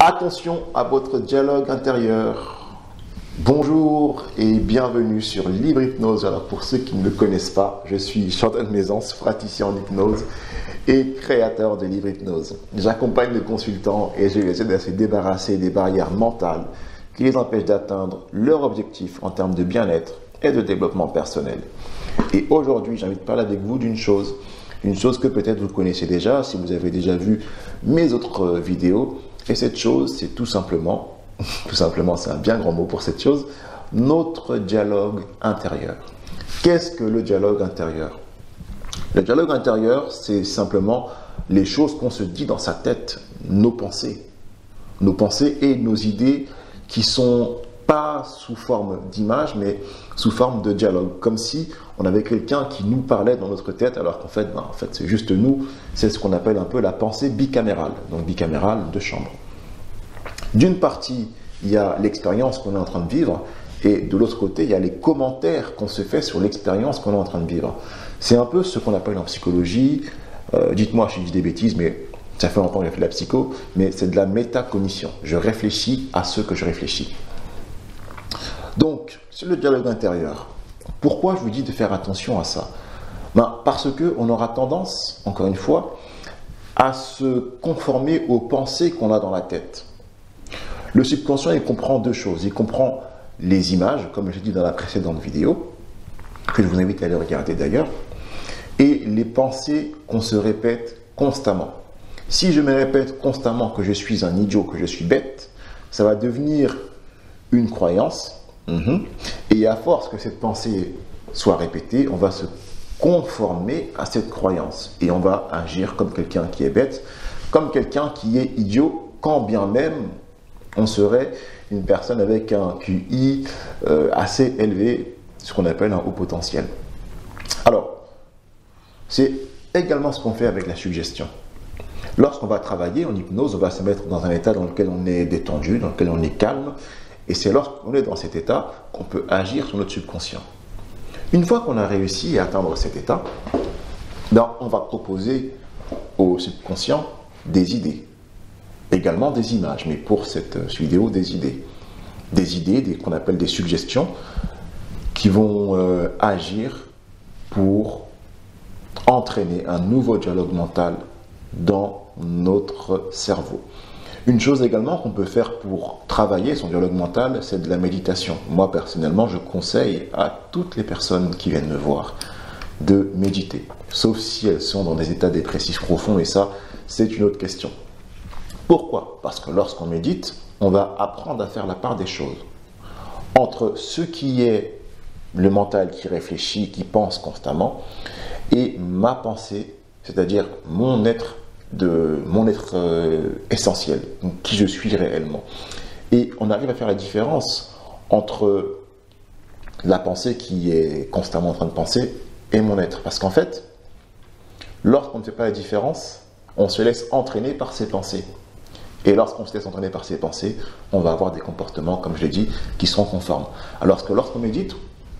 Attention à votre dialogue intérieur. Bonjour et bienvenue sur Libre Hypnose. Alors pour ceux qui ne me connaissent pas, je suis Chantal Maisance, praticien en hypnose et créateur de Libre Hypnose. J'accompagne les consultants et je les aide à se débarrasser des barrières mentales qui les empêchent d'atteindre leur objectif en termes de bien-être et de développement personnel. Et aujourd'hui, j'ai envie de parler avec vous d'une chose que peut-être vous connaissez déjà si vous avez déjà vu mes autres vidéos. Et cette chose, c'est tout simplement, c'est un bien grand mot pour cette chose, notre dialogue intérieur. Qu'est-ce que le dialogue intérieur? Le dialogue intérieur, c'est simplement les choses qu'on se dit dans sa tête, nos pensées et nos idées qui sont pas sous forme d'image, mais sous forme de dialogue, comme si on avait quelqu'un qui nous parlait dans notre tête, alors qu'en fait, c'est juste nous, c'est ce qu'on appelle un peu la pensée bicamérale, donc bicamérale de chambre. D'une partie, il y a l'expérience qu'on est en train de vivre, et de l'autre côté, il y a les commentaires qu'on se fait sur l'expérience qu'on est en train de vivre. C'est un peu ce qu'on appelle en psychologie, dites-moi si je dis des bêtises, mais ça fait longtemps que j'ai fait de la psycho, mais c'est de la métacognition. Je réfléchis à ce que je réfléchis. Donc, sur le dialogue intérieur, pourquoi je vous dis de faire attention à ça? Parce qu'on aura tendance, encore une fois, à se conformer aux pensées qu'on a dans la tête. Le subconscient, il comprend deux choses. Il comprend les images, comme j'ai dit dans la précédente vidéo, que je vous invite à aller regarder d'ailleurs, et les pensées qu'on se répète constamment. Si je me répète constamment que je suis un idiot, que je suis bête, ça va devenir une croyance. Et à force que cette pensée soit répétée, on va se conformer à cette croyance. Et on va agir comme quelqu'un qui est bête, comme quelqu'un qui est idiot, quand bien même on serait une personne avec un QI assez élevé, ce qu'on appelle un haut potentiel. Alors, c'est également ce qu'on fait avec la suggestion. Lorsqu'on va travailler en hypnose, on va se mettre dans un état dans lequel on est détendu, dans lequel on est calme, et c'est lorsqu'on est dans cet état qu'on peut agir sur notre subconscient. Une fois qu'on a réussi à atteindre cet état, on va proposer au subconscient des idées, également des images, mais pour cette vidéo, des idées qu'on appelle des suggestions, qui vont agir pour entraîner un nouveau dialogue mental dans notre cerveau. Une chose également qu'on peut faire pour travailler son dialogue mental, c'est de la méditation. Moi, personnellement, je conseille à toutes les personnes qui viennent me voir de méditer, sauf si elles sont dans des états dépressifs profonds, et ça, c'est une autre question. Pourquoi? Parce que lorsqu'on médite, on va apprendre à faire la part des choses entre ce qui est le mental qui réfléchit, qui pense constamment, et ma pensée, c'est-à-dire mon être essentiel, donc qui je suis réellement. Et on arrive à faire la différence entre la pensée qui est constamment en train de penser et mon être. Parce qu'en fait, lorsqu'on ne fait pas la différence, on se laisse entraîner par ses pensées. Et lorsqu'on se laisse entraîner par ses pensées, on va avoir des comportements, comme je l'ai dit, qui seront conformes. Alors que lorsqu'on médite,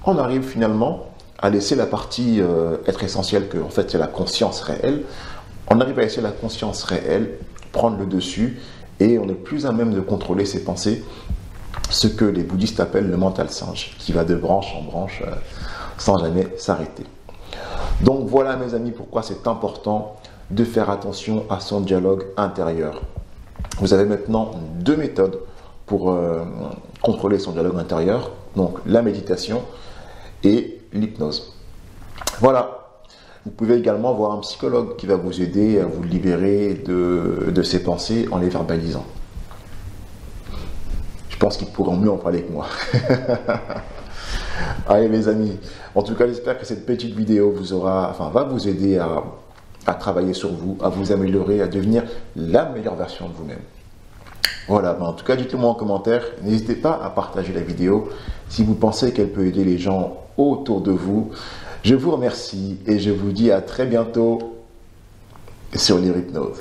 on arrive finalement à laisser la partie être essentielle, que en fait c'est la conscience réelle. On arrive à laisser la conscience réelle prendre le dessus et on est plus à même de contrôler ses pensées, ce que les bouddhistes appellent le mental singe, qui va de branche en branche sans jamais s'arrêter. Donc voilà mes amis, pourquoi c'est important de faire attention à son dialogue intérieur. Vous avez maintenant deux méthodes pour contrôler son dialogue intérieur, donc la méditation et l'hypnose. Voilà. Vous pouvez également voir un psychologue qui va vous aider à vous libérer de ces pensées en les verbalisant. Je pense qu'ils pourront mieux en parler que moi. Allez les amis, en tout cas j'espère que cette petite vidéo va vous aider à travailler sur vous, à vous améliorer, à devenir la meilleure version de vous-même. Voilà, en tout cas dites-le moi en commentaire, n'hésitez pas à partager la vidéo si vous pensez qu'elle peut aider les gens autour de vous. Je vous remercie et je vous dis à très bientôt sur Libre Hypnose.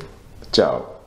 Ciao.